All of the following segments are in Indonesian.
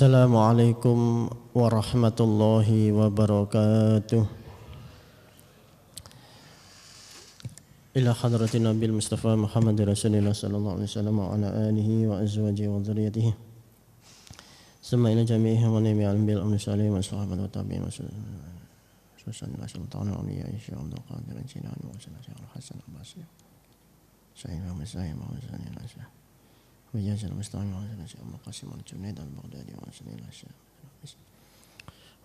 Assalamualaikum warahmatullahi wabarakatuh. Ila hadratin Nabil Mustafa Muhammad Rasulullah sallallahu alaihi wasallam wa ala alihi wa azwajihi wa dzurriyyatihi. Summa ila jami'i hawani bil amri salih wa sahabat wa tabi'in wa sallallahu sultan awliya insya Allah qadir jinan wa sallallahu hasan al-basri. Sayyidina Muhammad wa sallallahu alaihi وجاز المستعين وعلى شيء مقاسم الجنيد البغدادي وعلى إلى شيء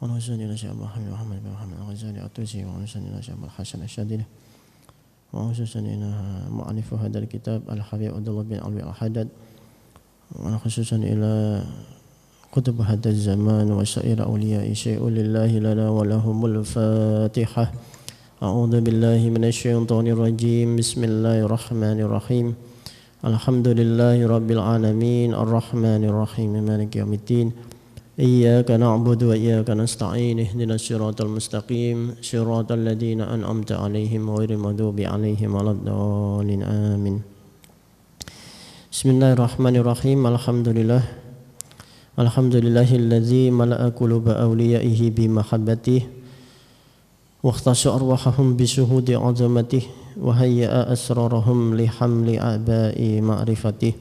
ونوصل إلى شيء محمد بن محمد الغزالي الطوسي ونوصل إلى شيء الحسن الشاذلي وخصوصا إلى مؤلف هذا الكتاب الحبيب عبد الله بن علوي الحداد وخصوصا إلى كتب هذا الزمان وسائر أولياء شيء لله لنا ولهم الفاتحة. أعوذ بالله من الشيطان الرجيم. بسم الله الرحمن الرحيم. Alhamdulillahi Rabbil Alamin Ar-Rahmanir Rahim Maliki Yawmiddin Iyyaka na'budu wa iyyaka nasta'in Ihdinas siratal mustaqim Siratal ladzina an'amta 'alaihim ghairil maghdubi 'alaihim waladdallin amin. Bismillahirrahmanirrahim. Alhamdulillahilladzi mala'a quluba awliyaihi bi mahabbatihi wa ikhtassa arwahahum bi syuhudi 'azamatihi wa hayya'a asrarahum li hamli aba'i ma'rifatih.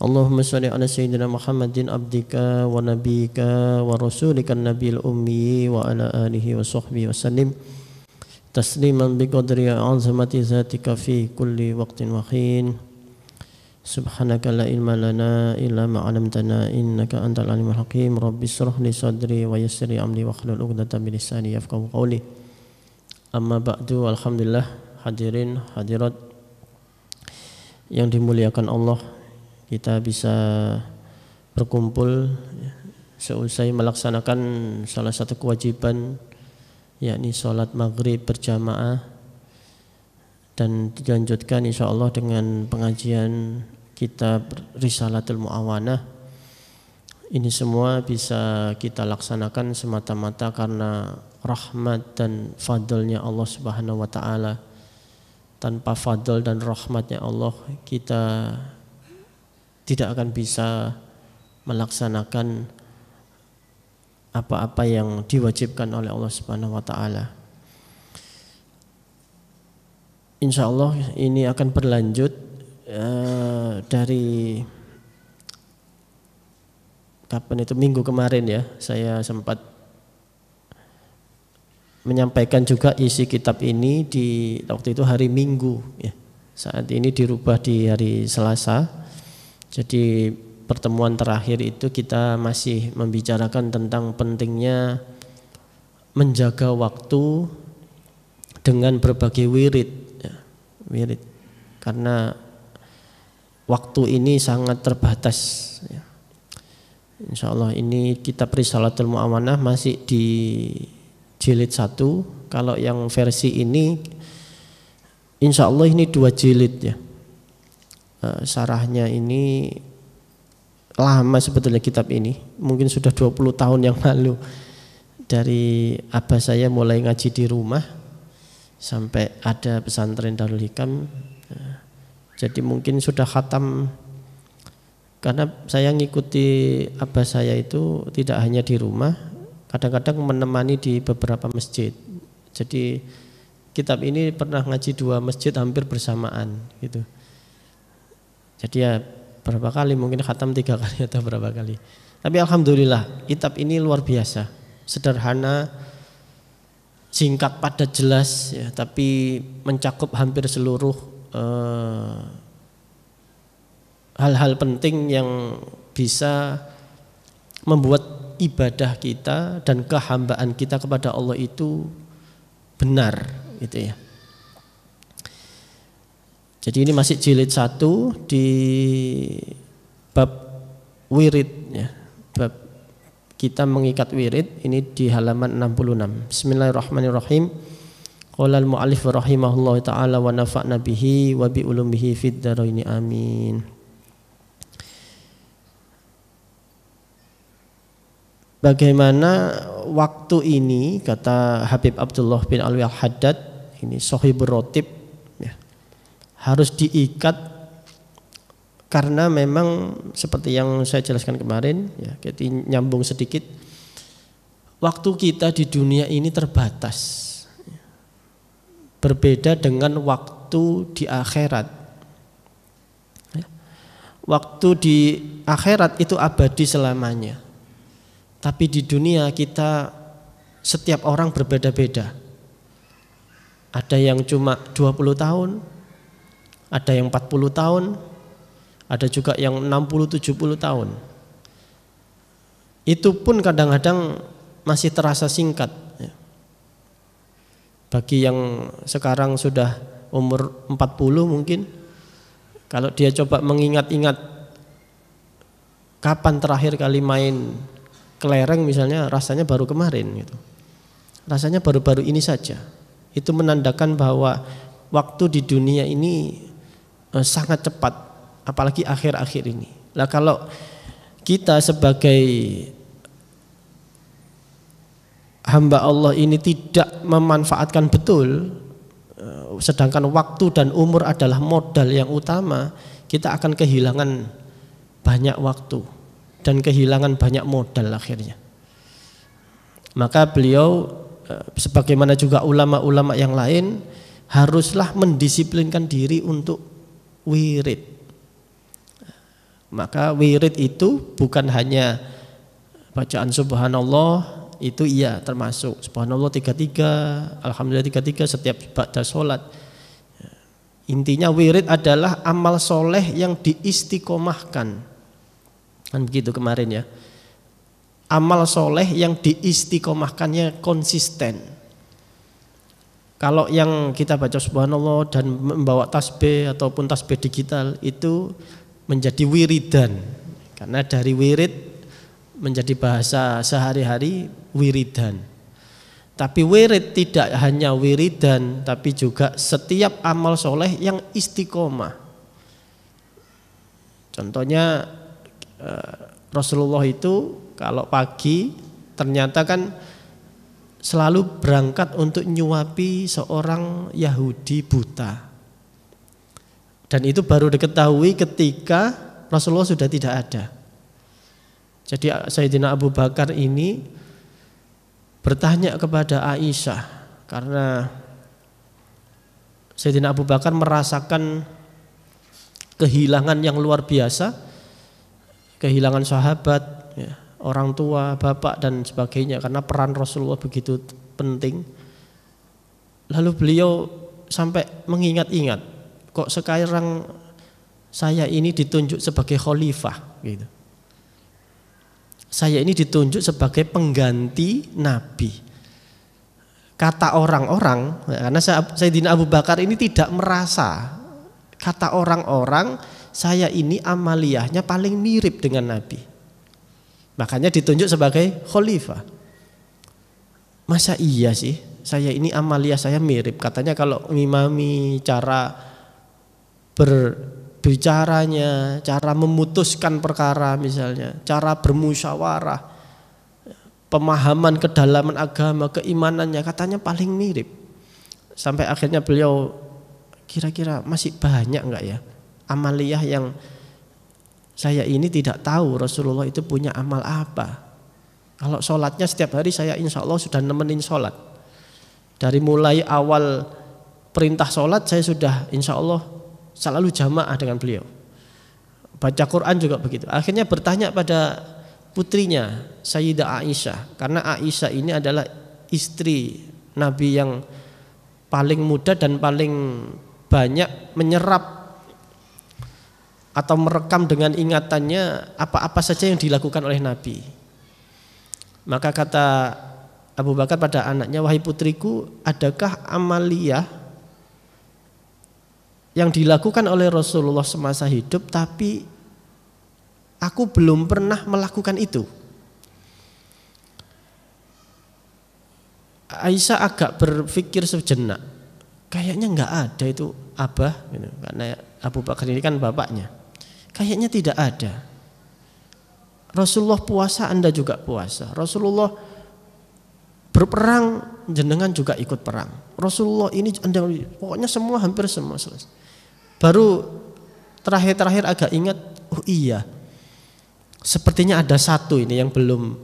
Allahumma shalli ala sayyidina Muhammadin abdika wa nabiyika wa rasulika nabiyil ummi wa ala alihi wa sahbihi wa sallim tasliman bi qadri 'azamati zatika fi kulli waqtin wa hin. Subhanaka la ilma lana illa ma 'allamtana innaka antal alimul hakim. Rabbi shrah li sadri wa yassir li amri wa hlul 'uqdatam min lisani yafqahu qawli. Amma ba'du. Alhamdulillah, hadirin hadirat yang dimuliakan Allah, kita bisa berkumpul seusai melaksanakan salah satu kewajiban, yakni sholat maghrib berjamaah, dan dilanjutkan insyaallah dengan pengajian kitab Risalatul Mu'awanah. Ini semua bisa kita laksanakan semata-mata karena rahmat dan fadlnya Allah Subhanahu wa ta'ala. Tanpa fadl dan rahmatnya Allah, kita tidak akan bisa melaksanakan apa-apa yang diwajibkan oleh Allah Subhanahu wa ta'ala. Insyaallah ini akan berlanjut dari kapan itu, minggu kemarin ya, saya sempat menyampaikan juga isi kitab ini di waktu itu hari Minggu ya. Saat ini dirubah di hari Selasa. Jadi pertemuan terakhir itu kita masih membicarakan tentang pentingnya menjaga waktu dengan berbagai wirid ya, wirid. Karena waktu ini sangat terbatas ya. Insyaallah ini kitab Risalatul Mu'awanah masih di jilid 1. Kalau yang versi ini insyaallah ini 2 jilid ya. Syarahnya ini lama sebetulnya kitab ini, mungkin sudah 20 tahun yang lalu. Dari abah saya mulai ngaji di rumah sampai ada pesantren Darul Hikam. Jadi mungkin sudah khatam, karena saya ngikuti abah saya itu tidak hanya di rumah, kadang-kadang menemani di beberapa masjid. Jadi kitab ini pernah ngaji 2 masjid hampir bersamaan gitu. Jadi ya berapa kali, mungkin khatam 3 kali atau berapa kali. Tapi alhamdulillah kitab ini luar biasa, sederhana, singkat, padat, jelas ya, tapi mencakup hampir seluruh hal-hal penting yang bisa membuat ibadah kita dan kehambaan kita kepada Allah itu benar gitu ya. Jadi ini masih jilid 1 di bab wirid ya. Bab kita mengikat wirid ini di halaman 66. Bismillahirrahmanirrahim. Qala al-mu'allif rahimahullahu taala wa nafa'na bihi wa bi ulumihi fid dharaini amin. Bagaimana waktu ini, kata Habib Abdullah bin Alwi al-Haddad, ini Sohibur Rotib ya, harus diikat Karena memang seperti yang saya jelaskan kemarin, ya, jadi nyambung sedikit, waktu kita di dunia ini terbatas, berbeda dengan waktu di akhirat. Waktu di akhirat itu abadi selamanya, tapi di dunia kita setiap orang berbeda-beda. Ada yang cuma 20 tahun, ada yang 40 tahun, ada juga yang 60-70 tahun. Itu pun kadang-kadang masih terasa singkat. Bagi yang sekarang sudah umur 40 mungkin, kalau dia coba mengingat-ingat kapan terakhir kali main kelereng misalnya, rasanya baru kemarin gitu. Rasanya baru-baru ini saja. Itu menandakan bahwa waktu di dunia ini sangat cepat. Apalagi akhir-akhir ini. Lah kalau kita sebagai hamba Allah ini tidak memanfaatkan betul, sedangkan waktu dan umur adalah modal yang utama, kita akan kehilangan banyak waktu dan kehilangan banyak modal akhirnya. Maka beliau sebagaimana juga ulama-ulama yang lain haruslah mendisiplinkan diri untuk wirid. Maka wirid itu bukan hanya bacaan subhanallah, itu iya termasuk subhanallah 33, alhamdulillah 33 setiap ba'da sholat. Intinya wirid adalah amal soleh yang diistiqomahkan. Kan begitu kemarin ya. Amal soleh yang diistiqomahkannya konsisten. Kalau yang kita baca subhanallah dan membawa tasbih ataupun tasbih digital itu menjadi wiridan, karena dari wirid menjadi bahasa sehari-hari wiridan. Tapi wirid tidak hanya wiridan, tapi juga setiap amal soleh yang istiqomah. Contohnya Rasulullah itu kalau pagi ternyata kan selalu berangkat untuk nyuapi seorang Yahudi buta. Dan itu baru diketahui ketika Rasulullah sudah tidak ada. Jadi Sayyidina Abu Bakar ini bertanya kepada Aisyah, karena Sayyidina Abu Bakar merasakan kehilangan yang luar biasa, kehilangan sahabat, ya, orang tua, bapak dan sebagainya, karena peran Rasulullah begitu penting. Lalu beliau sampai mengingat-ingat, kok sekarang saya ini ditunjuk sebagai khalifah gitu. Saya ini ditunjuk sebagai pengganti Nabi. Kata orang-orang, karena Sayyidina Abu Bakar ini tidak merasa, kata orang-orang saya ini amaliyahnya paling mirip dengan Nabi. Makanya ditunjuk sebagai khalifah. Masa iya sih saya ini amaliyah saya mirip? Katanya kalau ngimami, cara berbicaranya, cara memutuskan perkara misalnya, cara bermusyawarah, pemahaman kedalaman agama, keimanannya katanya paling mirip. Sampai akhirnya beliau kira-kira masih banyak enggak ya amaliyah yang saya ini tidak tahu Rasulullah itu punya amal apa. Kalau sholatnya setiap hari saya insya Allah sudah nemenin sholat. Dari mulai awal perintah sholat saya sudah insya Allah selalu jamaah dengan beliau. Baca Quran juga begitu. Akhirnya bertanya pada putrinya Sayyidah Aisyah, karena Aisyah ini adalah istri Nabi yang paling muda dan paling banyak menyerap atau merekam dengan ingatannya apa-apa saja yang dilakukan oleh Nabi. Maka kata Abu Bakar pada anaknya, wahai putriku, adakah amaliyah yang dilakukan oleh Rasulullah semasa hidup tapi aku belum pernah melakukan itu? Aisyah agak berpikir sejenak, kayaknya enggak ada itu Abah, karena Abu Bakar ini kan bapaknya. Kayaknya tidak ada. Rasulullah puasa, Anda juga puasa. Rasulullah berperang, jenengan juga ikut perang. Rasulullah ini Anda, pokoknya semua hampir semua selesai. Baru terakhir-terakhir agak ingat, oh iya, sepertinya ada satu ini yang belum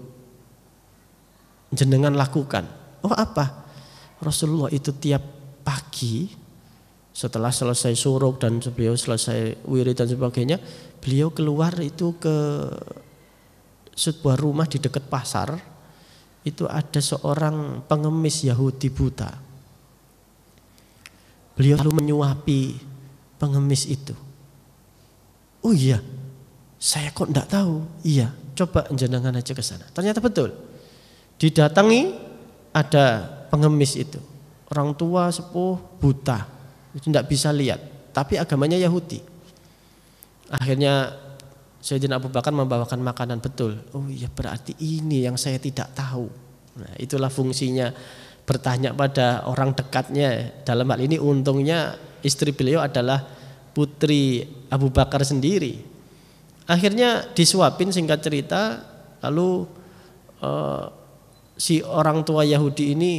jenengan lakukan. Oh apa? Rasulullah itu tiap pagi setelah selesai syuruk dan beliau selesai wirid dan sebagainya, beliau keluar itu ke sebuah rumah di dekat pasar. Itu ada seorang pengemis Yahudi buta. Beliau lalu menyuapi pengemis itu. Oh iya, saya kok enggak tahu. Iya, coba jenengan aja ke sana. Ternyata betul. Didatangi ada pengemis itu, orang tua sepuh buta, itu tidak bisa lihat, tapi agamanya Yahudi. Akhirnya Sayyidina Abu Bakar membawakan makanan, betul. Oh iya, berarti ini yang saya tidak tahu. Nah, itulah fungsinya bertanya pada orang dekatnya. Dalam hal ini untungnya istri beliau adalah putri Abu Bakar sendiri. Akhirnya disuapin, singkat cerita, lalu si orang tua Yahudi ini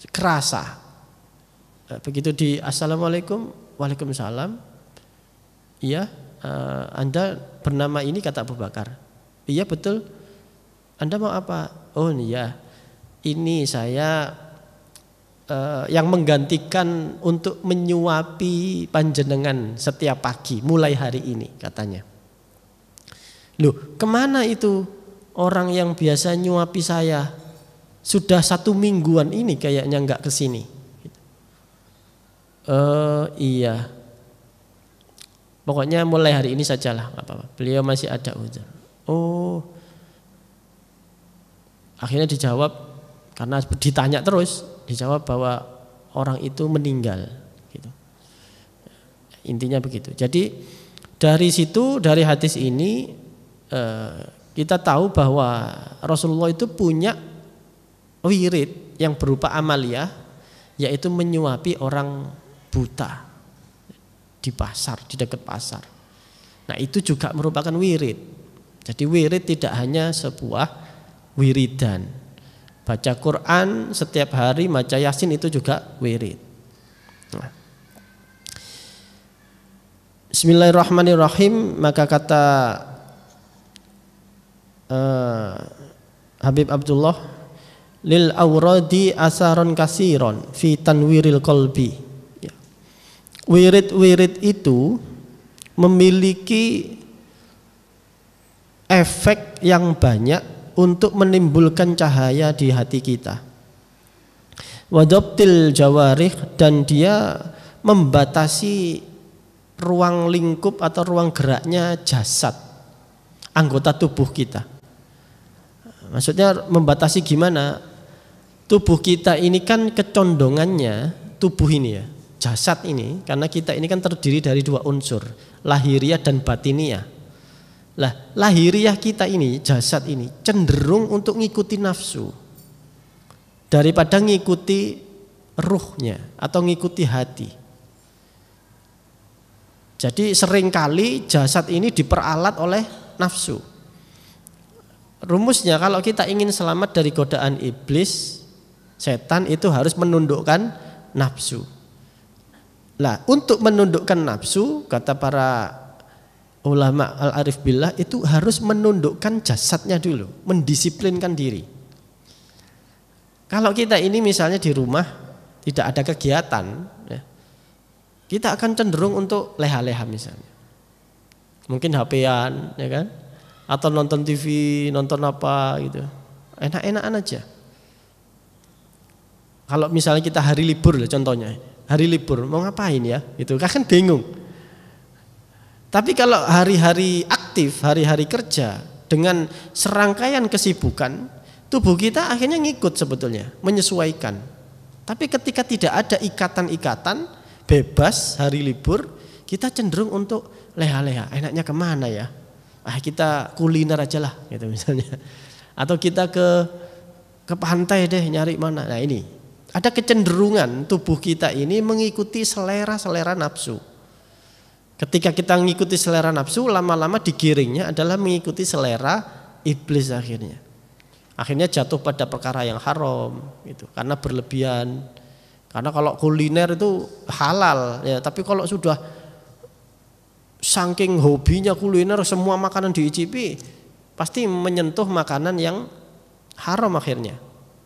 kerasa. Begitu di assalamualaikum, waalaikumsalam. Iya, Anda bernama ini, kata Abu Bakar. Iya betul. Anda mau apa? Oh iya, ini saya yang menggantikan untuk menyuapi panjenengan setiap pagi mulai hari ini, katanya. Loh, kemana itu orang yang biasa nyuapi saya? Sudah 1 mingguan ini kayaknya nggak kesini. Iya. Pokoknya mulai hari ini sajalah, nggak apa-apa. Beliau masih ada uzur. Oh. Akhirnya dijawab, karena ditanya terus, dijawab bahwa orang itu meninggal. Gitu. Intinya begitu. Jadi dari situ, dari hadis ini kita tahu bahwa Rasulullah itu punya wirid yang berupa amaliyah, yaitu menyuapi orang buta di pasar, di dekat pasar. Nah, itu juga merupakan wirid. Jadi wirid tidak hanya sebuah wiridan. Baca Quran setiap hari, baca Yasin itu juga wirid. Nah. Bismillahirrahmanirrahim. Maka kata Habib Abdullah, lil awradi asaron kasiron fi tanwiril qalbi. Ya. Wirid-wirid itu memiliki efek yang banyak untuk menimbulkan cahaya di hati kita. Wadabtil jawarih, dan dia membatasi ruang lingkup atau ruang geraknya jasad, anggota tubuh kita. Maksudnya membatasi gimana? Tubuh kita ini kan kecondongannya, tubuh ini ya, jasad ini, karena kita ini kan terdiri dari 2 unsur, lahiriah dan batiniah. Lah, lahiriah kita ini, jasad ini cenderung untuk ngikuti nafsu daripada ngikuti ruhnya atau ngikuti hati. Jadi seringkali jasad ini diperalat oleh nafsu. Rumusnya kalau kita ingin selamat dari godaan iblis, setan, itu harus menundukkan nafsu. Lah, untuk menundukkan nafsu, kata para ulama al-arif billah, itu harus menundukkan jasadnya dulu, mendisiplinkan diri. Kalau kita ini misalnya di rumah tidak ada kegiatan, ya, kita akan cenderung untuk leha-leha misalnya. Mungkin HP-an, ya kan? Atau nonton TV, nonton apa gitu. Enak-enakan aja. Kalau misalnya kita hari libur, contohnya, hari libur mau ngapain ya? Itu kan bingung. Tapi kalau hari-hari aktif, hari-hari kerja dengan serangkaian kesibukan, tubuh kita akhirnya ngikut sebetulnya, menyesuaikan. Tapi ketika tidak ada ikatan-ikatan, bebas hari libur, kita cenderung untuk leha-leha. Enaknya kemana ya? Kita kuliner aja lah, gitu misalnya. Atau kita ke pantai deh, nyari mana. Nah ini, ada kecenderungan tubuh kita ini mengikuti selera-selera nafsu. Ketika kita mengikuti selera nafsu, lama-lama digiringnya adalah mengikuti selera iblis akhirnya. Akhirnya jatuh pada perkara yang haram gitu, karena berlebihan. Karena kalau kuliner itu halal ya, tapi kalau sudah saking hobinya kuliner, semua makanan diicipi, pasti menyentuh makanan yang haram akhirnya.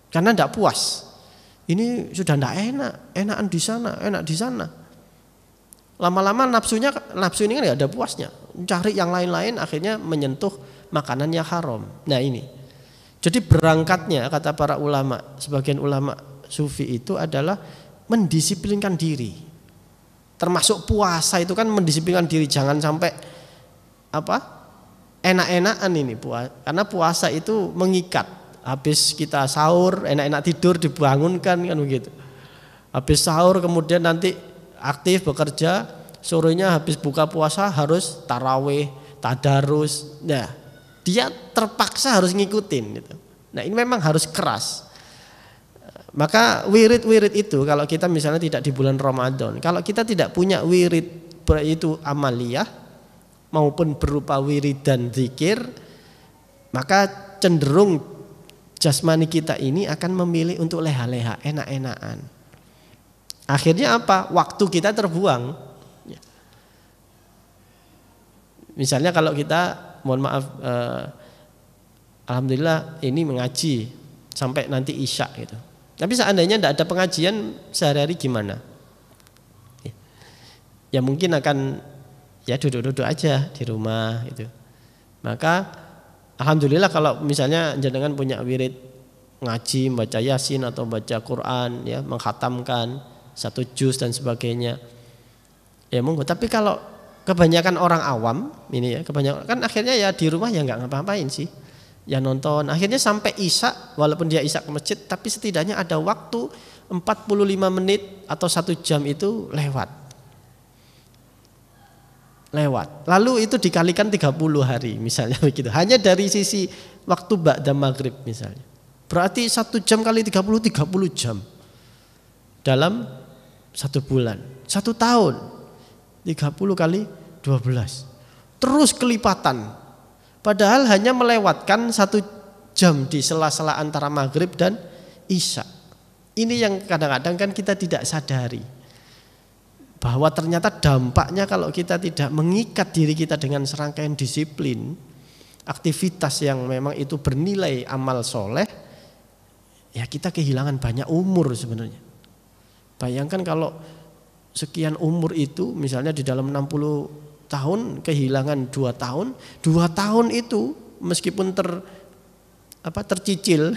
Karena tidak puas. Ini sudah tidak enak, enakan di sana, enak di sana. Lama-lama nafsu ini kan nggak ada puasnya. Cari yang lain-lain, akhirnya menyentuh makanan yang haram. Nah ini. Jadi berangkatnya kata para ulama, sebagian ulama sufi itu adalah mendisiplinkan diri. Termasuk puasa itu kan mendisiplinkan diri, jangan sampai enak-enakan ini puasa. Karena puasa itu mengikat. Habis kita sahur, enak-enak tidur, dibangunkan kan begitu. Habis sahur kemudian nanti aktif bekerja, sorenya habis buka puasa harus tarawih, tadarus. Nah, dia terpaksa harus ngikutin gitu. Nah, ini memang harus keras. Maka wirid-wirid itu kalau kita misalnya tidak di bulan Ramadan, kalau kita tidak punya wirid itu amaliyah maupun berupa wirid dan zikir, maka cenderung jasmani kita ini akan memilih untuk leha-leha, enak-enakan. Akhirnya apa? Waktu kita terbuang. Misalnya kalau kita, mohon maaf, alhamdulillah ini mengaji sampai nanti isya gitu. Tapi seandainya tidak ada pengajian sehari-hari gimana? Ya mungkin akan ya duduk-duduk aja di rumah gitu. Maka alhamdulillah kalau misalnya jenengan punya wirid ngaji, baca Yasin atau baca Quran, ya menghatamkan 1 juz dan sebagainya. Ya monggo. Tapi kalau kebanyakan orang awam ini ya, kebanyakan kan akhirnya ya di rumah ya nggak ngapa-ngapain sih. Ya nonton. Akhirnya sampai isya, walaupun dia isya ke masjid, tapi setidaknya ada waktu 45 menit atau 1 jam itu lewat. Lalu itu dikalikan 30 hari misalnya begitu. Hanya dari sisi waktu ba'da maghrib misalnya. Berarti 1 jam kali 30 jam. Dalam 1 bulan. 1 tahun. 30 kali 12. Terus kelipatan. Padahal hanya melewatkan 1 jam di sela-sela antara maghrib dan isya. Ini yang kadang-kadang kan kita tidak sadari. Bahwa ternyata dampaknya kalau kita tidak mengikat diri kita dengan serangkaian disiplin, aktivitas yang memang itu bernilai amal soleh, ya kita kehilangan banyak umur sebenarnya. Bayangkan kalau sekian umur itu misalnya di dalam 60 tahun kehilangan 2 tahun, 2 tahun itu meskipun tercicil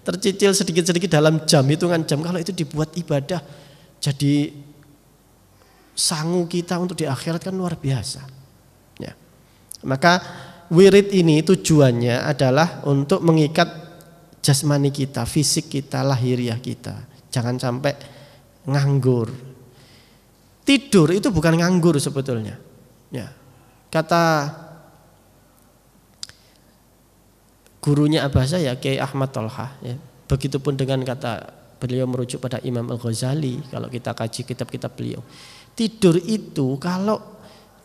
tercicil sedikit-sedikit dalam jam, hitungan jam, kalau itu dibuat ibadah jadi sangu kita untuk di akhirat kan luar biasa. Ya. Maka wirid ini tujuannya adalah untuk mengikat jasmani kita, fisik kita, lahiriah kita. Jangan sampai nganggur. Tidur itu bukan nganggur sebetulnya. Ya. Kata gurunya abah saya Kiai Ahmad Tolhah, ya. Begitupun dengan kata beliau merujuk pada Imam Al-Ghazali kalau kita kaji kitab-kitab beliau. Tidur itu kalau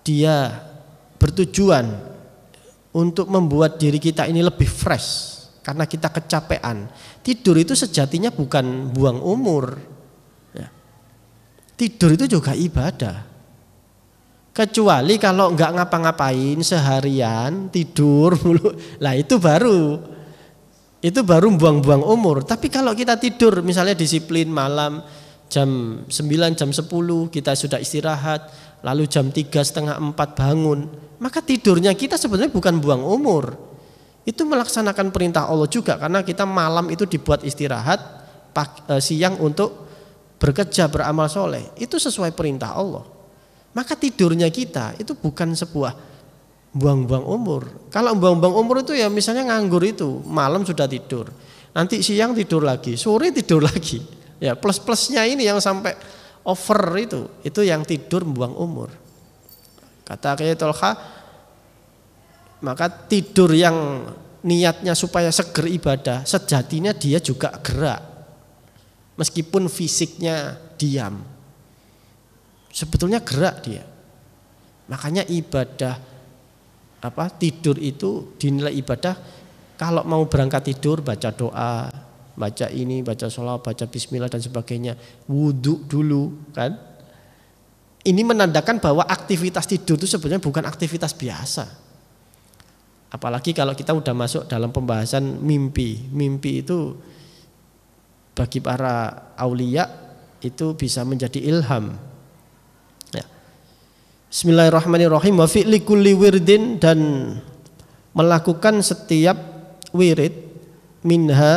dia bertujuan untuk membuat diri kita ini lebih fresh karena kita kecapean, tidur itu sejatinya bukan buang umur. Ya. Tidur itu juga ibadah. Kecuali kalau nggak ngapa-ngapain seharian tidur mulu, lah itu baru buang-buang umur. Tapi kalau kita tidur misalnya disiplin malam jam 9, jam 10 kita sudah istirahat, lalu jam 3:30, 4 bangun, maka tidurnya kita sebenarnya bukan buang umur. Itu melaksanakan perintah Allah juga, karena kita malam itu dibuat istirahat, siang untuk bekerja beramal soleh. Itu sesuai perintah Allah. Maka tidurnya kita itu bukan sebuah buang-buang umur. Kalau buang-buang umur itu ya misalnya nganggur itu, malam sudah tidur, nanti siang tidur lagi, sore tidur lagi. Ya plus-plusnya ini yang sampai over itu yang tidur buang umur. Kata Kiai Tolha, maka tidur yang niatnya supaya seger ibadah, sejatinya dia juga gerak. Meskipun fisiknya diam, sebetulnya gerak dia. Makanya ibadah tidur itu dinilai ibadah. Kalau mau berangkat tidur baca doa, baca ini, baca sholawat, baca bismillah dan sebagainya, wudhu dulu kan. Ini menandakan bahwa aktivitas tidur itu sebenarnya bukan aktivitas biasa. Apalagi kalau kita udah masuk dalam pembahasan mimpi. Mimpi itu bagi para aulia itu bisa menjadi ilham. Ya. Bismillahirrahmanirrahim. Wa fi'li kulli wirdin, dan melakukan setiap wirid minha,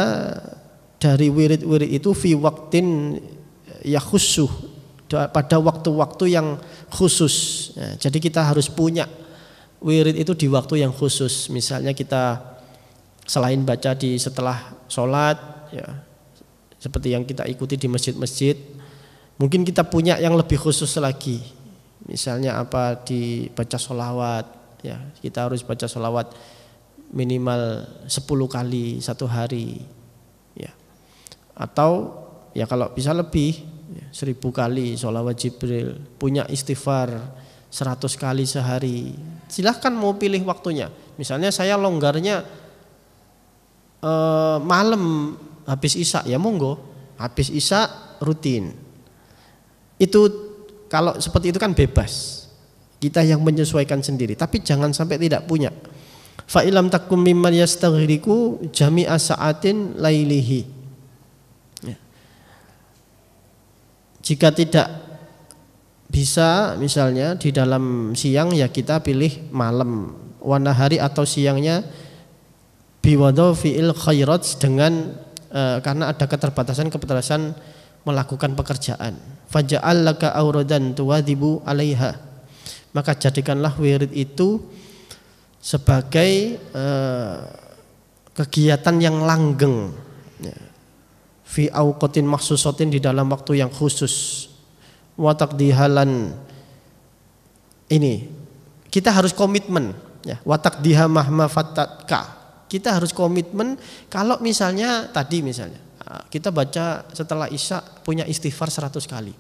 dari wirid-wirid itu fi waktin yakhussuh, pada waktu-waktu yang khusus. Ya, jadi kita harus punya wirid itu di waktu yang khusus. Misalnya kita selain baca di setelah sholat, ya, seperti yang kita ikuti di masjid-masjid, mungkin kita punya yang lebih khusus lagi. Misalnya apa, dibaca sholawat, ya, kita harus baca sholawat minimal 10 kali satu hari, ya. Atau ya kalau bisa lebih, 1000 kali sholawat Jibril, punya istighfar 100 kali sehari. Silahkan mau pilih waktunya. Misalnya saya longgarnya malam habis isya, ya monggo, habis isya rutin. Itu kalau seperti itu kan bebas, kita yang menyesuaikan sendiri. Tapi jangan sampai tidak punya. Fa ilam takum mimman yastaghriku jami'a sa'atin lailihi. Jika tidak bisa misalnya di dalam siang, ya kita pilih malam, wanahari, atau siangnya biwadhu fi'il khairat, dengan karena ada keterbatasan melakukan pekerjaan. Faja'al laka auradan tuwadhibu 'alaiha, maka jadikanlah wirid itu sebagai kegiatan yang langgeng, fi auqatin makhsusatin, di dalam waktu yang khusus. Wa taqdihalan, ini kita harus komitmen, ya. Wa taqdiha mahma fatatka, kita harus komitmen. Kalau misalnya tadi kita baca setelah isya punya istighfar 100 kali,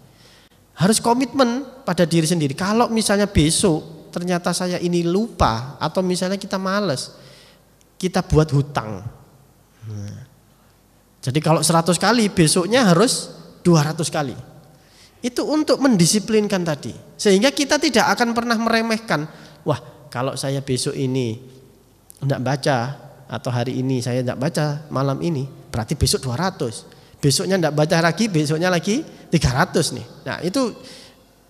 harus komitmen pada diri sendiri. Kalau misalnya besok ternyata saya ini lupa, atau misalnya kita malas, kita buat hutang. Jadi kalau 100 kali, besoknya harus 200 kali. Itu untuk mendisiplinkan tadi. Sehingga kita tidak akan pernah meremehkan. Wah, kalau saya besok ini tidak baca, atau hari ini saya tidak baca malam ini, berarti besok 200. Besoknya tidak baca lagi, besoknya lagi 300 nih. Nah, itu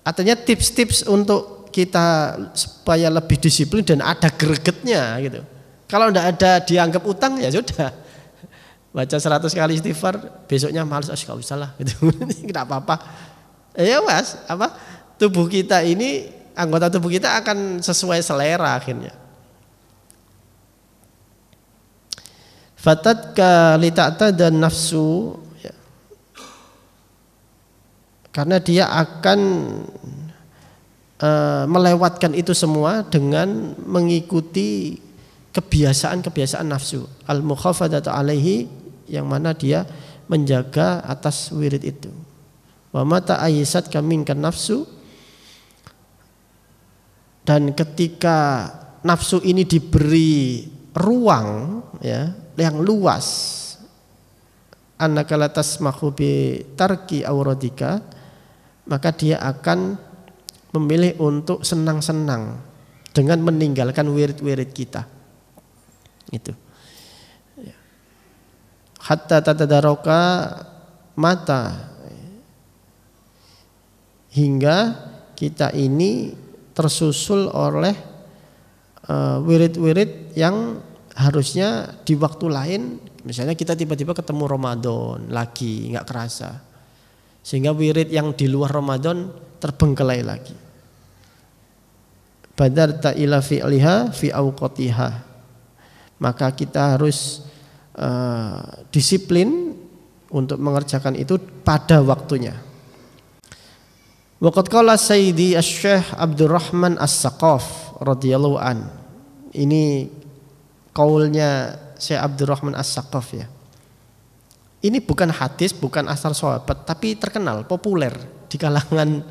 artinya tips-tips untuk kita supaya lebih disiplin dan ada gregetnya gitu. Kalau tidak ada dianggap utang, ya sudah. Baca 100 kali istighfar, besoknya malas, gak usah lah gitu. Tidak apa-apa. Ya mas, tubuh kita ini, anggota tubuh kita akan sesuai selera akhirnya. Fatatka lita'ta dan nafsu, ya. Karena dia akan melewatkan itu semua dengan mengikuti kebiasaan-kebiasaan nafsu. Al-mukhafadatu alaihi, yang mana dia menjaga atas wirid itu. Wa mata ayyisat kaminkan nafsu, dan ketika nafsu ini diberi ruang, ya, yang luas, annaka la tasmahu bi tarki auradika, maka dia akan memilih untuk senang-senang dengan meninggalkan wirid-wirid kita. Itu. Hatta tatadaroka mata, hingga kita ini tersusul oleh wirid-wirid yang harusnya di waktu lain. Misalnya kita tiba-tiba ketemu Ramadan lagi, nggak kerasa, sehingga wirid yang di luar Ramadan terbengkelai lagi. Badarta ila fi'liha fi awqatiha, maka kita harus disiplin untuk mengerjakan itu pada waktunya. Waqad qala Sayyidi Asy-Syaikh Abdurrahman As-Saqaf radhiyallahu an. Ini kaulnya Syekh Abdurrahman As-Saqaf, ya. Ini bukan hadis, bukan asar sahabat, tapi terkenal, populer di kalangan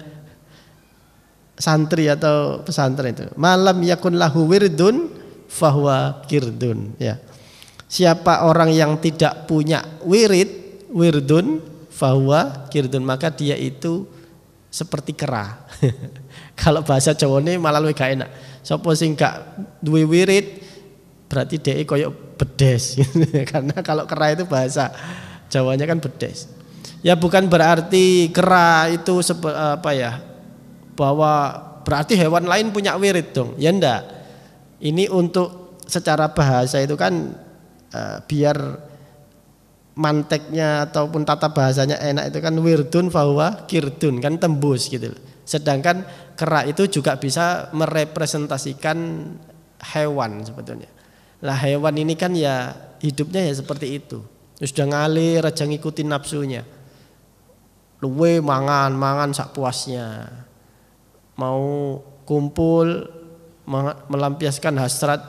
santri atau pesantren itu. Malam yakun lahu wirdun fahuwa kirdun, ya. Siapa orang yang tidak punya wirdun fahuwa kirdun, maka dia itu seperti kera. Kalau bahasa Jawane malah luwih gak enak. Sapa sing gak duwe wirid berarti dhek koyo bedes. Karena kalau kera itu bahasa Jawanya kan bedes. Ya bukan berarti kera itu bahwa berarti hewan lain punya wirid dong. Ya enggak. Ini untuk secara bahasa itu kan biar manteknya ataupun tata bahasanya enak itu kan wirdun fahuwa kirdun kan tembus gitu. Sedangkan kera itu juga bisa merepresentasikan hewan sebetulnya. Lah hewan ini kan ya hidupnya ya seperti itu. Sudah ngalir aja ngikutin nafsunya. Luwe mangan sak puasnya. Mau kumpul melampiaskan hasrat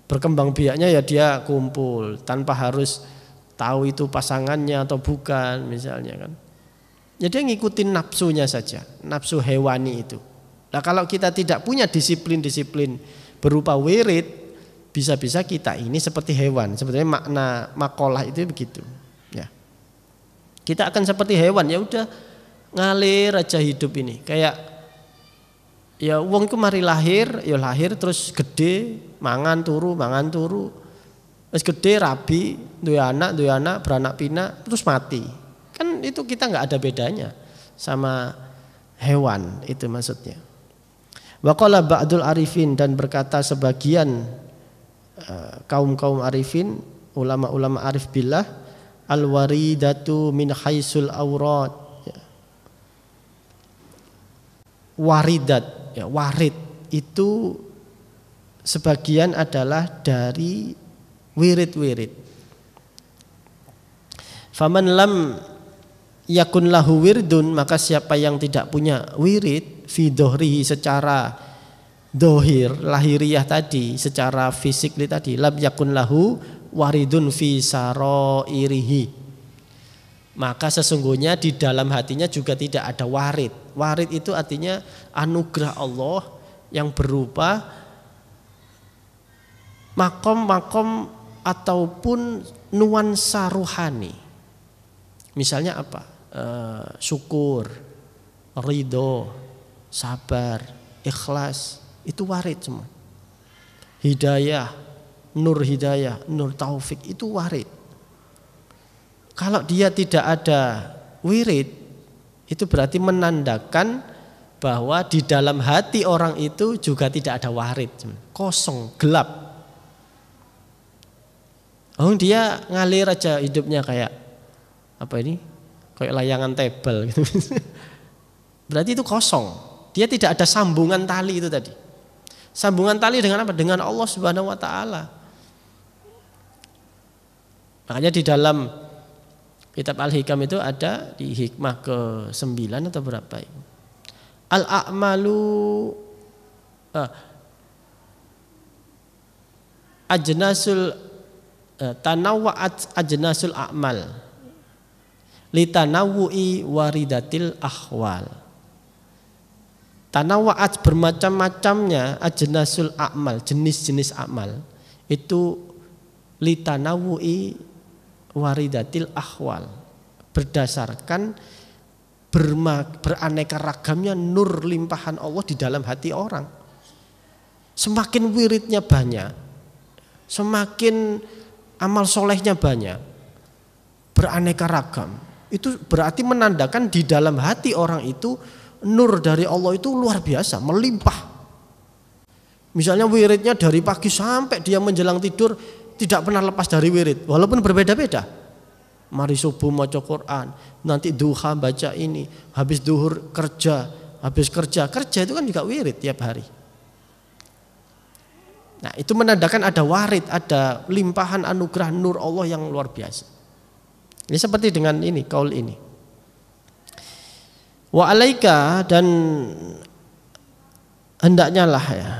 berkembang biaknya ya dia kumpul tanpa harus tahu itu pasangannya atau bukan misalnya kan. Jadi ngikutin nafsunya saja, nafsu hewani itu. Nah kalau kita tidak punya disiplin-disiplin berupa wirid, bisa-bisa kita ini seperti hewan. Sebetulnya makna makalah itu begitu. Ya. Kita akan seperti hewan, ya udah ngalir aja hidup ini. Kayak ya wong itu mari lahir, ya lahir terus gede, mangan turu. Terus gede rabi, duwe anak, beranak pinak, terus mati. Kan itu kita nggak ada bedanya sama hewan, itu maksudnya. Wa qala ba'dul arifin, dan berkata sebagian kaum arifin, ulama-ulama arif billah, al-waridatu min haisul aurat. Waridat, ya, warid itu sebagian adalah dari wirid-wirid. Faman lam yakun lahu wirdun, maka siapa yang tidak punya wirid fi dohrihi, secara dohir lahiriah tadi, secara fisik tadi, lam yakun lahu waridun fi saroirihi, maka sesungguhnya di dalam hatinya juga tidak ada warid. Warid itu artinya anugerah Allah yang berupa makom-makom ataupun nuansa ruhani. Misalnya apa? Syukur, ridho, sabar, ikhlas, itu warid semua. Hidayah, nur taufik, itu warid. Kalau dia tidak ada wirid, itu berarti menandakan bahwa di dalam hati orang itu juga tidak ada warid, kosong, gelap. Oh dia ngalir aja hidupnya kayak apa ini? Kayak layangan tebel gitu. Berarti itu kosong. Dia tidak ada sambungan tali itu tadi. Sambungan tali dengan apa? Dengan Allah Subhanahu wa taala. Makanya di dalam kitab Al-Hikam itu ada di hikmah ke-9 atau berapa itu? Al-a'malu ajnasul tanawwa'at ajnasul a'mal litanawwu'i waridatil ahwal. Tanawwa'at bermacam-macamnya ajnasul a'mal, jenis-jenis amal itu litanawwu'i waridatil ahwal, berdasarkan beraneka ragamnya nur limpahan Allah di dalam hati orang. Semakin wiridnya banyak, semakin amal solehnya banyak, beraneka ragam, itu berarti menandakan di dalam hati orang itu nur dari Allah itu luar biasa, melimpah. Misalnya wiridnya dari pagi sampai dia menjelang tidur tidak pernah lepas dari wirid, walaupun berbeda-beda. Mari subuh maca Quran, nanti duha baca ini, habis duhur kerja, habis kerja itu kan juga wirid tiap hari. Nah itu menandakan ada warid, ada limpahan anugerah nur Allah yang luar biasa. Ini seperti dengan ini, kaul ini. Wa alaika, dan hendaknya lah ya,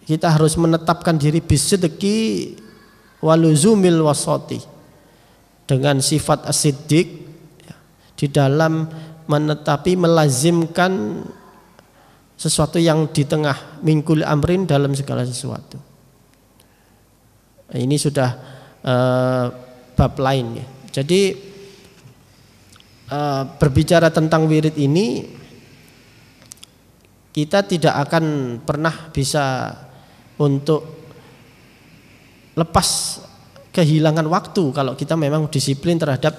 kita harus menetapkan diri bisidqi waluzumil wasati, dengan sifat as-siddiq ya, di dalam menetapi melazimkan sesuatu yang di tengah mingkul amrin, dalam segala sesuatu. Ini sudah bab lain ya. Jadi berbicara tentang wirid ini kita tidak akan pernah bisa untuk lepas kehilangan waktu kalau kita memang disiplin terhadap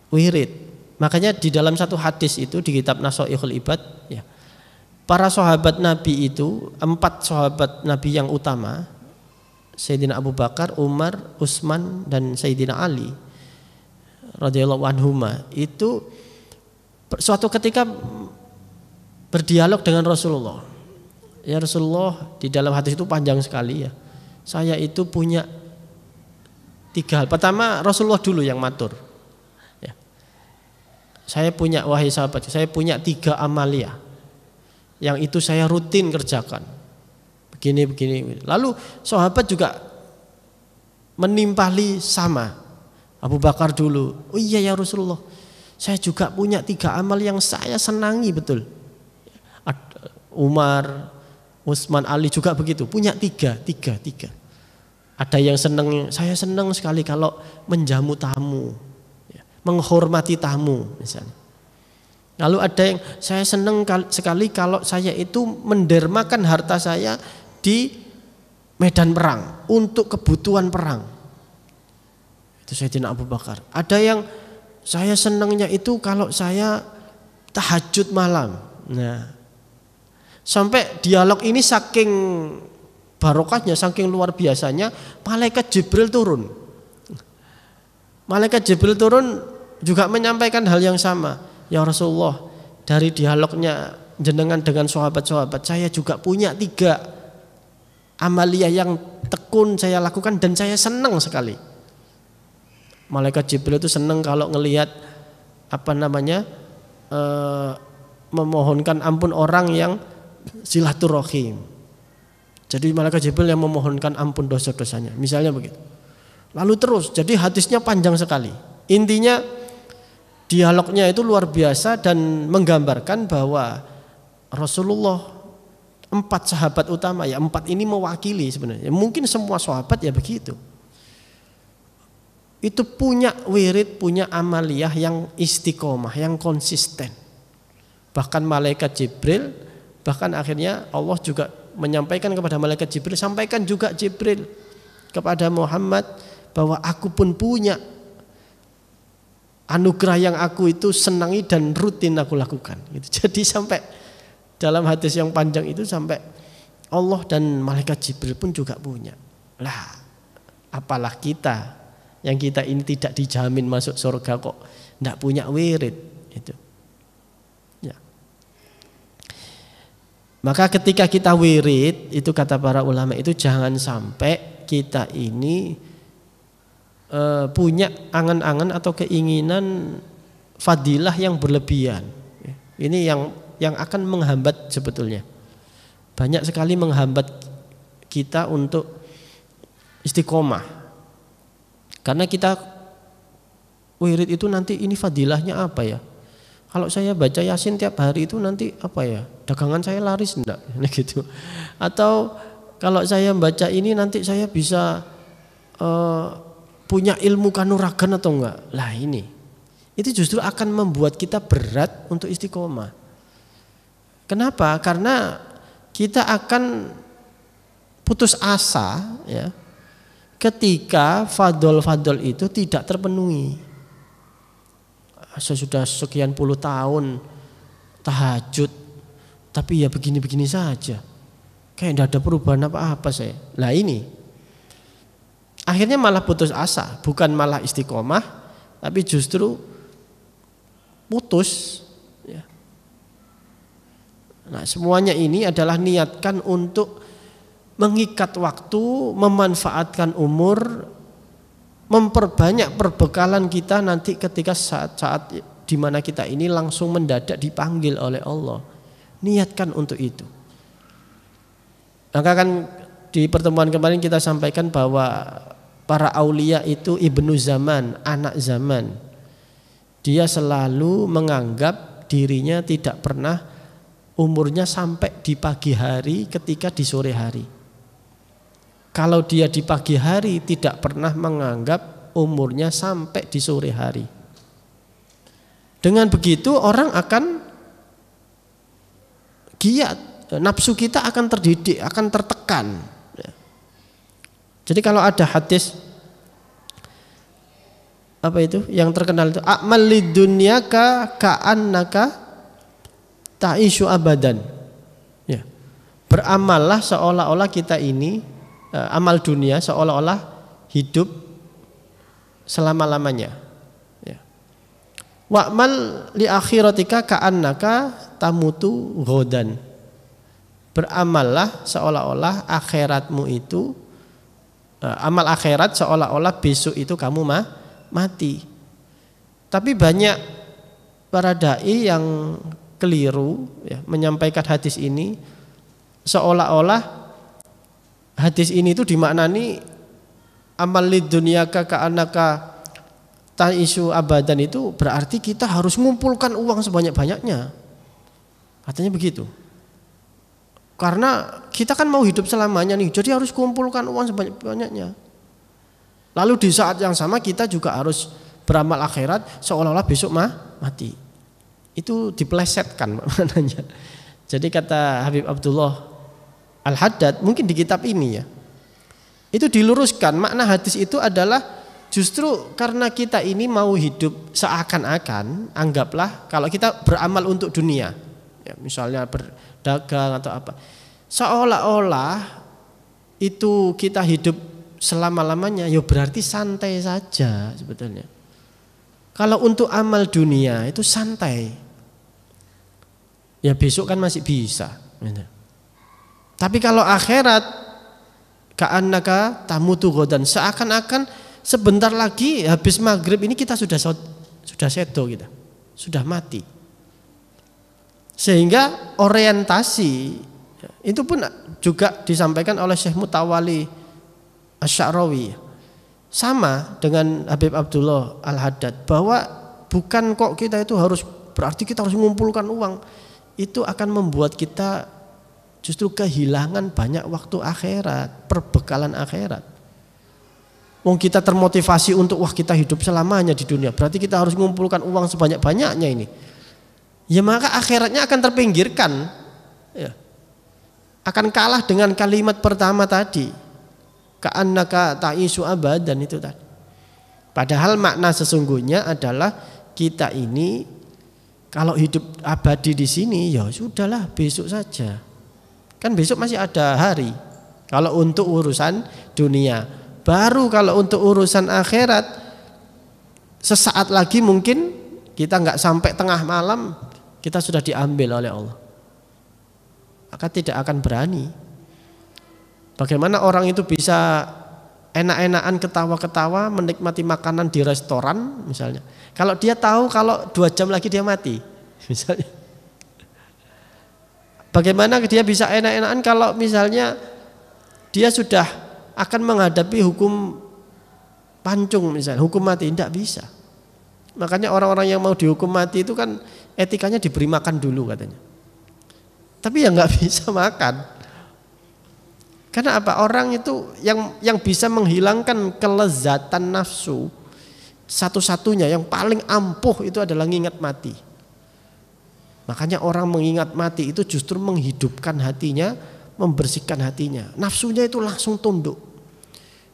wirid. Makanya di dalam satu hadis itu di kitab Nashaihul Ibad, ya, para sahabat Nabi itu, 4 sahabat Nabi yang utama, Sayyidina Abu Bakar, Umar, Utsman, dan Sayyidina Ali radhiyallahu anhuma, itu suatu ketika berdialog dengan Rasulullah. Ya Rasulullah, di dalam hadis itu panjang sekali ya. Saya itu punya 3 hal. Pertama, Rasulullah dulu yang matur. Ya. Saya punya, wahai sahabat, saya punya 3 amalia yang itu saya rutin kerjakan. Begini. Lalu sahabat juga menimpali sama. Abu Bakar dulu, oh iya ya Rasulullah, saya juga punya 3 amal yang saya senangi betul. Umar, Utsman, Ali juga begitu, punya 3. Ada yang senang, saya senang sekali kalau menjamu tamu, menghormati tamu misalnya. Lalu ada yang saya senang sekali kalau saya itu mendermakan harta saya di medan perang untuk kebutuhan perang. Itu Sayyidina Abu Bakar. Ada yang saya senangnya itu kalau saya tahajud malam. Nah, sampai dialog ini saking barokahnya, saking luar biasanya, malaikat Jibril turun. Malaikat Jibril turun juga menyampaikan hal yang sama. Ya Rasulullah, dari dialognya jenengan dengan sahabat-sahabat, saya juga punya 3 amalia yang tekun saya lakukan dan saya senang sekali. Malaikat Jibril itu senang kalau ngelihat memohonkan ampun orang yang silaturahim. Jadi malaikat Jibril yang memohonkan ampun dosa-dosanya, misalnya begitu. Lalu terus, jadi hadisnya panjang sekali. Intinya dialognya itu luar biasa dan menggambarkan bahwa Rasulullah 4 sahabat utama, ya 4 ini mewakili sebenarnya. Mungkin semua sahabat ya begitu. Itu punya wirid, punya amaliyah yang istiqomah, yang konsisten. Bahkan malaikat Jibril, bahkan akhirnya Allah juga menyampaikan kepada malaikat Jibril, sampaikan juga Jibril kepada Muhammad bahwa aku pun punya anugerah yang aku itu senangi dan rutin aku lakukan. Jadi sampai dalam hadis yang panjang itu sampai Allah dan malaikat Jibril pun juga punya. Lah, apalah kita yang kita ini tidak dijamin masuk surga kok tidak punya wirid itu. Ya. Maka ketika kita wirid itu kata para ulama itu jangan sampai kita ini punya angan-angan atau keinginan fadilah yang berlebihan. Ini yang akan menghambat sebetulnya. Banyak sekali menghambat kita untuk istiqomah. Karena kita wirid itu nanti ini fadilahnya apa ya? Kalau saya baca Yasin tiap hari itu nanti apa ya? Dagangan saya laris enggak? Gitu. Atau kalau saya baca ini nanti saya bisa punya ilmu kanuragan atau enggak? Lah ini. Itu justru akan membuat kita berat untuk istiqomah. Kenapa? Karena kita akan putus asa ya, ketika fadol-fadol itu tidak terpenuhi. Saya sudah sekian puluh tahun tahajud, tapi ya begini-begini saja. Kayak tidak ada perubahan apa-apa saya. Lah ini, akhirnya malah putus asa, bukan malah istiqomah, tapi justru putus. Ya. Nah semuanya ini adalah niatkan untuk mengikat waktu, memanfaatkan umur, memperbanyak perbekalan kita nanti ketika saat-saat di mana kita ini langsung mendadak dipanggil oleh Allah. Niatkan untuk itu. Maka kan di pertemuan kemarin kita sampaikan bahwa para aulia itu ibnu zaman, anak zaman. Dia selalu menganggap dirinya tidak pernah umurnya sampai di pagi hari ketika di sore hari. Kalau dia di pagi hari tidak pernah menganggap umurnya sampai di sore hari. Dengan begitu orang akan giat, nafsu kita akan terdidik, akan tertekan. Jadi kalau ada hadis apa itu yang terkenal itu, a'mal lidunyaka ka'annaka ta'ishu abadan. Ya. Beramallah seolah-olah kita ini amal dunia seolah-olah hidup selama-lamanya. Ya. Wa'mal li akhiratika ka'annaka tamutu ghadan. Beramallah seolah-olah akhiratmu itu amal akhirat seolah-olah besok itu kamu mati. Tapi banyak para dai yang keliru ya, menyampaikan hadis ini seolah-olah hadis ini itu dimaknani amal lidunyaka ka'annaka ta'isu abadan, itu berarti kita harus mengumpulkan uang sebanyak-banyaknya. Katanya begitu. Karena kita kan mau hidup selamanya nih, jadi harus kumpulkan uang sebanyak-banyaknya. Lalu di saat yang sama kita juga harus beramal akhirat seolah-olah besok mati. Itu dipelesetkan maknanya. Jadi kata Habib Abdullah Al-Haddad mungkin di kitab ini ya, itu diluruskan makna hadis itu adalah justru karena kita ini mau hidup seakan-akan, anggaplah kalau kita beramal untuk dunia ya, misalnya berdagang atau apa, seolah-olah itu kita hidup selama-lamanya, ya berarti santai saja sebetulnya. Kalau untuk amal dunia itu santai, ya besok kan masih bisa. Tapi kalau akhirat, ka'annaka tamutu ghadan, seakan-akan sebentar lagi habis maghrib ini kita sudah sedo, kita sudah mati. Sehingga orientasi itu pun juga disampaikan oleh Syekh Mutawali Asy-Sya'rawi sama dengan Habib Abdullah Al-Haddad, bahwa bukan kok kita itu harus berarti kita harus mengumpulkan uang, itu akan membuat kita justru kehilangan banyak waktu akhirat, perbekalan akhirat. Wong kita termotivasi untuk wah kita hidup selamanya di dunia, berarti kita harus mengumpulkan uang sebanyak-banyaknya ini. Ya maka akhiratnya akan terpinggirkan ya. Akan kalah dengan kalimat pertama tadi, ka'annaka ta'isu abadan itu tadi. Padahal makna sesungguhnya adalah kita ini kalau hidup abadi di sini ya sudahlah besok saja. Kan besok masih ada hari. Kalau untuk urusan dunia, baru kalau untuk urusan akhirat sesaat lagi mungkin kita nggak sampai tengah malam kita sudah diambil oleh Allah. Maka tidak akan berani. Bagaimana orang itu bisa enak-enakan ketawa-ketawa menikmati makanan di restoran misalnya, kalau dia tahu kalau 2 jam lagi dia mati misalnya. Bagaimana dia bisa enak-enakan kalau misalnya dia sudah akan menghadapi hukum pancung misalnya, hukum mati, tidak bisa. Makanya orang-orang yang mau dihukum mati itu kan etikanya diberi makan dulu katanya. Tapi ya nggak bisa makan. Karena apa? Orang itu yang bisa menghilangkan kelezatan nafsu satu-satunya yang paling ampuh itu adalah mengingat mati. Makanya orang mengingat mati itu justru menghidupkan hatinya, membersihkan hatinya. Nafsunya itu langsung tunduk.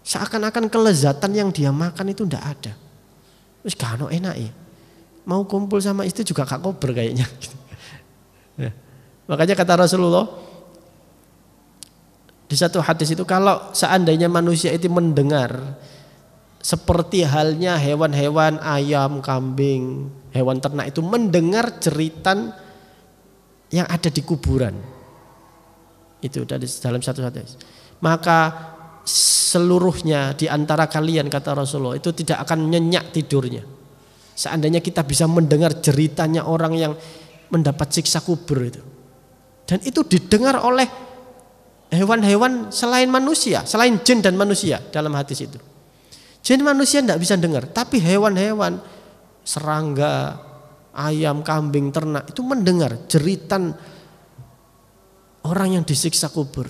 Seakan-akan kelezatan yang dia makan itu tidak ada. Terus gak ada enak ya. Mau kumpul sama istri juga gak kober kayaknya. Ya. Makanya kata Rasulullah di satu hadis itu, kalau seandainya manusia itu mendengar seperti halnya hewan-hewan, ayam, kambing, hewan ternak itu mendengar jeritan yang ada di kuburan. Itu dari dalam satu hadis. Maka seluruhnya di antara kalian, kata Rasulullah, itu tidak akan nyenyak tidurnya. Seandainya kita bisa mendengar jeritanya orang yang mendapat siksa kubur itu. Dan itu didengar oleh hewan-hewan selain manusia, selain jin dan manusia dalam hadis itu. Jin manusia tidak bisa dengar, tapi hewan-hewan, serangga, ayam, kambing, ternak itu mendengar jeritan orang yang disiksa kubur.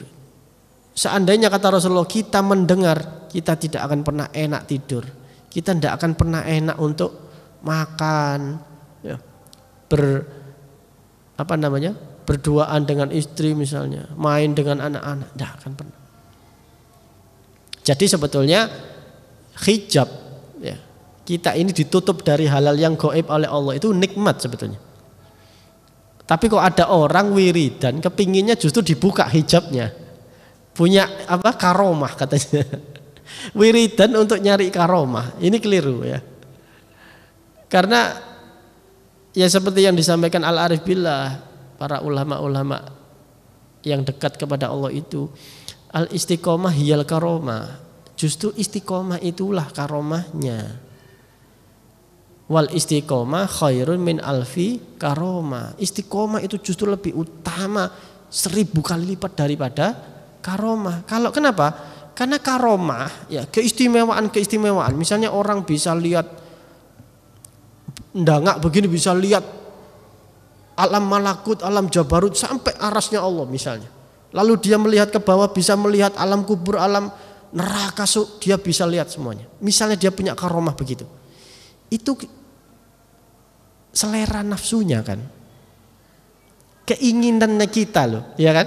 Seandainya, kata Rasulullah, kita mendengar, kita tidak akan pernah enak tidur. Kita tidak akan pernah enak untuk makan, ya, berduaan dengan istri misalnya, main dengan anak-anak, tidak akan pernah. Jadi sebetulnya hijab ya, kita ini ditutup dari halal yang gaib oleh Allah itu nikmat sebetulnya. Tapi kok ada orang wiridan kepinginnya justru dibuka hijabnya, punya apa karomah katanya. Wiridan untuk nyari karomah, ini keliru ya. Karena ya seperti yang disampaikan Al-Arif Billah, para ulama-ulama yang dekat kepada Allah itu, al-istiqomah hiyal karomah. Justru istiqomah itulah karomahnya. Wal istiqomah khairun min alfi karomah. Istiqomah itu justru lebih utama 1000 kali lipat daripada karomah. Kalau kenapa? Karena karomah ya keistimewaan. Misalnya orang bisa lihat ndangak begini, bisa lihat alam malakut, alam jabarut sampai arasnya Allah misalnya. Lalu dia melihat ke bawah bisa melihat alam kubur, alam neraka, dia bisa lihat semuanya. Misalnya dia punya karomah begitu. Itu selera nafsunya kan. Keinginannya kita loh, ya kan?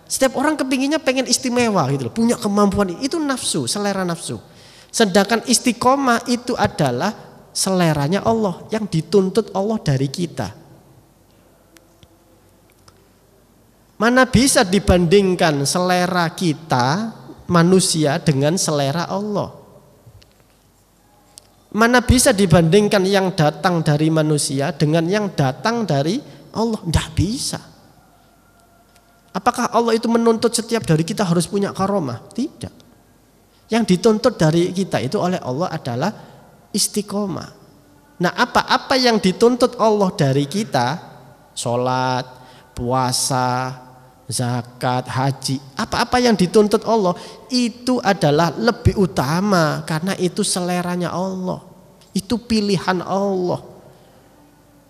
Setiap orang kepinginnya pengen istimewa gitu loh, punya kemampuan, itu nafsu, selera nafsu. Sedangkan istiqomah itu adalah seleranya Allah yang dituntut Allah dari kita. Mana bisa dibandingkan selera kita manusia dengan selera Allah? Mana bisa dibandingkan yang datang dari manusia dengan yang datang dari Allah? Tidak bisa. Apakah Allah itu menuntut setiap dari kita harus punya karomah? Tidak. Yang dituntut dari kita itu oleh Allah adalah istiqomah. Nah, apa yang dituntut Allah dari kita? Sholat, puasa, zakat, haji, apa-apa yang dituntut Allah itu adalah lebih utama karena itu seleranya Allah. Itu pilihan Allah.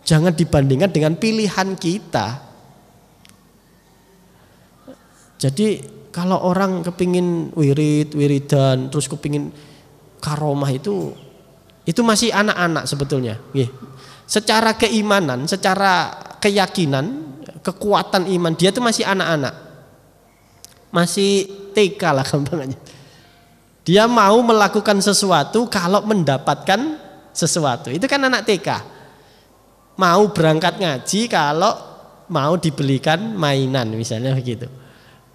Jangan dibandingkan dengan pilihan kita. Jadi kalau orang kepingin wiridan terus kepingin karomah itu masih anak-anak sebetulnya. Secara keimanan, secara keyakinan, kekuatan iman dia itu masih anak-anak, masih TK lah gampangnya. Dia mau melakukan sesuatu kalau mendapatkan sesuatu, itu kan anak TK. Mau berangkat ngaji kalau mau dibelikan mainan misalnya begitu.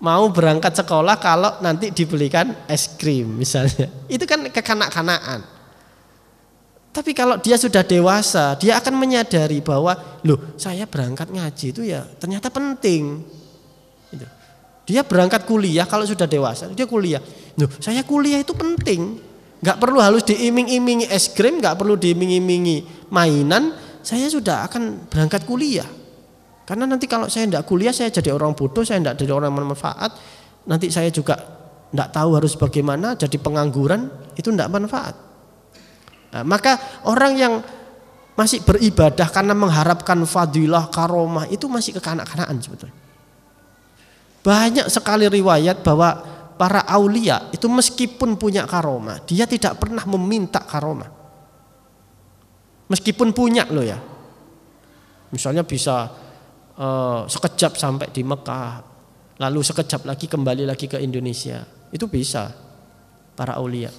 Mau berangkat sekolah kalau nanti dibelikan es krim misalnya, itu kan kekanak-kanakan. Tapi kalau dia sudah dewasa, dia akan menyadari bahwa loh, saya berangkat ngaji itu ya ternyata penting. Dia berangkat kuliah kalau sudah dewasa, dia kuliah. Loh, saya kuliah itu penting. Gak perlu harus diiming-imingi es krim, gak perlu diiming-imingi mainan. Saya sudah akan berangkat kuliah. Karena nanti kalau saya tidak kuliah, saya jadi orang bodoh, saya tidak jadi orang bermanfaat. Nanti saya juga tidak tahu harus bagaimana, jadi pengangguran, itu tidak manfaat. Nah, maka orang yang masih beribadah karena mengharapkan fadilah, karomah, itu masih kekanak-kanakan sebetulnya. Banyak sekali riwayat bahwa para aulia itu meskipun punya karomah, dia tidak pernah meminta karomah. Meskipun punya loh ya. Misalnya bisa sekejap sampai di Mekah, lalu sekejap lagi kembali lagi ke Indonesia, itu bisa para aulia.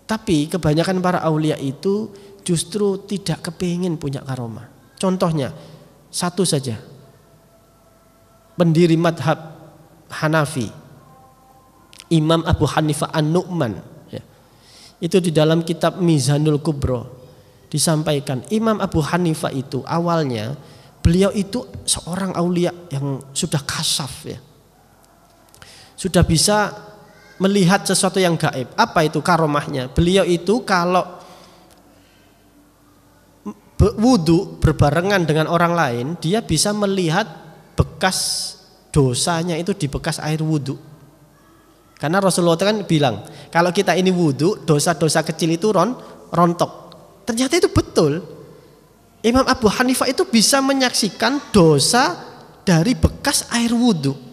Tapi kebanyakan para aulia itu justru tidak kepingin punya karomah. Contohnya satu saja, pendiri madhab Hanafi, Imam Abu Hanifah An-Nu'man ya. Itu di dalam kitab Mizanul Kubro disampaikan Imam Abu Hanifah itu awalnya beliau itu seorang aulia yang sudah kasyaf ya. Sudah bisa melihat sesuatu yang gaib. Apa itu karomahnya? Beliau itu kalau wudu berbarengan dengan orang lain, dia bisa melihat bekas dosanya itu di bekas air wudu. Karena Rasulullah kan bilang, kalau kita ini wudu, dosa-dosa kecil itu rontok. Ternyata itu betul. Imam Abu Hanifah itu bisa menyaksikan dosa dari bekas air wudu.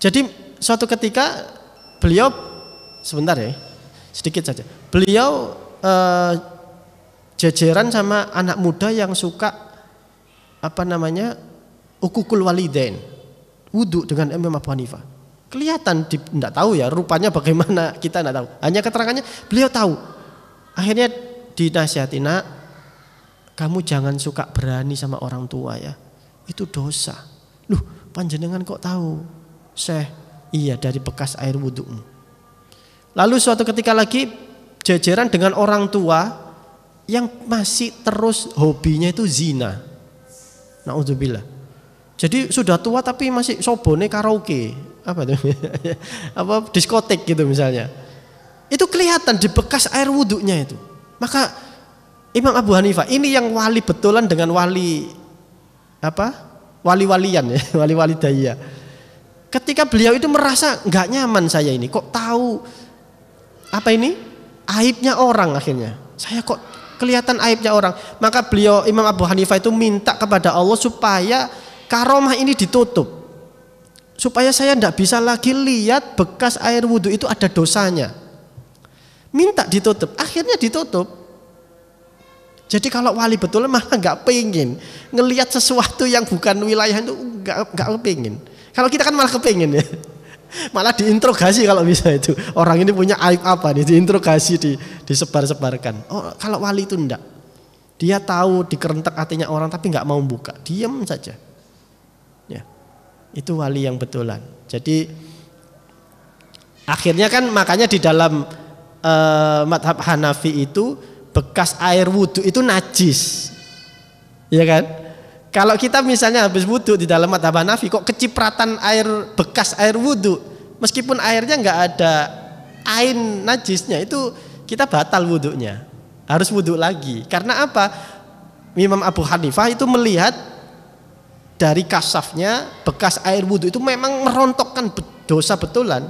Jadi suatu ketika beliau, sebentar ya, sedikit saja. Beliau jejeran sama anak muda yang suka ukukul walidain, wudu dengan Imam Abu Hanifah. Kelihatan, tidak tahu ya rupanya bagaimana, kita tidak tahu. Hanya keterangannya beliau tahu. Akhirnya dinasihati, nak, kamu jangan suka berani sama orang tua ya, itu dosa. Loh, panjenengan kok tahu? Syekh, iya dari bekas air wudumu. Lalu suatu ketika lagi jejeran dengan orang tua yang masih terus hobinya itu zina. Na'udzubillah. Jadi sudah tua tapi masih sobone karaoke, diskotek gitu misalnya. Itu kelihatan di bekas air wudunya itu. Maka Imam Abu Hanifah ini yang wali betulan dengan wali-walian ya, wali-wali daya. Ketika beliau itu merasa nggak nyaman, saya ini kok tahu aibnya orang, akhirnya saya kok kelihatan aibnya orang. Maka beliau Imam Abu Hanifah itu minta kepada Allah supaya karomah ini ditutup, supaya saya tidak bisa lagi lihat bekas air wudhu itu ada dosanya. Minta ditutup, akhirnya ditutup. Jadi kalau wali betul malah nggak pengen ngelihat sesuatu yang bukan wilayah itu, nggak kepingin. Kalau kita kan malah kepingin ya, malah diinterogasi kalau bisa itu. Orang ini punya aib apa nih, diinterogasi, disebar-sebarkan. Oh, kalau wali itu enggak. Dia tahu dikerentak hatinya orang tapi nggak mau buka, diam saja. Ya, itu wali yang betulan. Jadi akhirnya kan makanya di dalam madhab Hanafi itu bekas air wudhu itu najis, ya kan? Kalau kita misalnya habis wudhu di dalam madhab Hanafi kok kecipratan bekas air wudhu, meskipun airnya nggak ada ain najisnya, itu kita batal wudhunya, harus wudhu lagi. Karena apa? Imam Abu Hanifah itu melihat dari kasafnya bekas air wudhu itu memang merontokkan dosa betulan,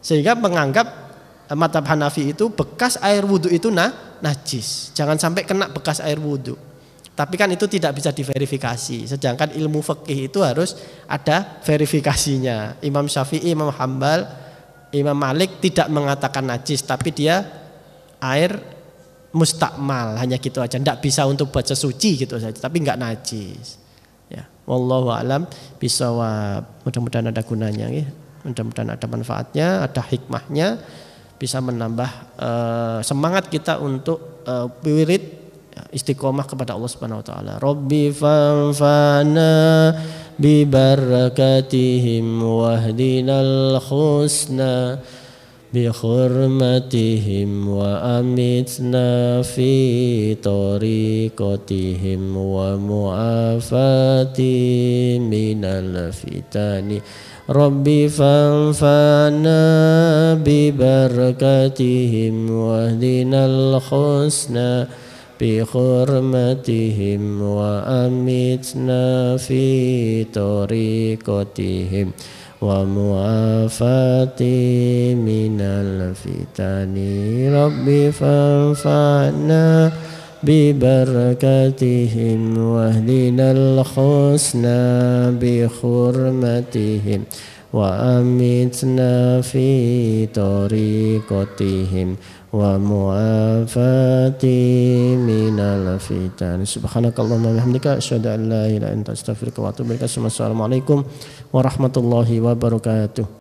sehingga menganggap madhab Hanafi itu bekas air wudhu itu najis, jangan sampai kena bekas air wudhu. Tapi kan itu tidak bisa diverifikasi, sedangkan ilmu fikih itu harus ada verifikasinya. Imam Syafi'i, Imam Hambal, Imam Malik tidak mengatakan najis, tapi dia air mustakmal, hanya gitu aja, tidak bisa untuk buat sesuci gitu saja, tapi nggak najis. Ya, wallahu a'lam bishawab. Mudah-mudahan ada gunanya, ya. Mudah-mudahan ada manfaatnya, ada hikmahnya, bisa menambah semangat kita untuk wirid istiqomah kepada Allah Subhanahu wa taala. Rabbi fanfa'na bi barakatihim wahdinal husna bi hurmatihim wa amitna fi tariqatihim wa mu'afati minal fitani. Rabbi fanfa'na bi barakatihim wahdinal husna bi hurmatihim wa amitna fi tariqatihim wa mu'afati minal fitani. Rabbi fanfa'na bi barakatihim wahdinal husna bi hurmatihim wa amitna fi tariqatihim wa mu'afati minal fitan. Subhanakallahumma wa bihamdika asyhadu an la ilaha illa anta astaghfiruka wa atubu ilaik. Assalamualaikum warahmatullahi wabarakatuh.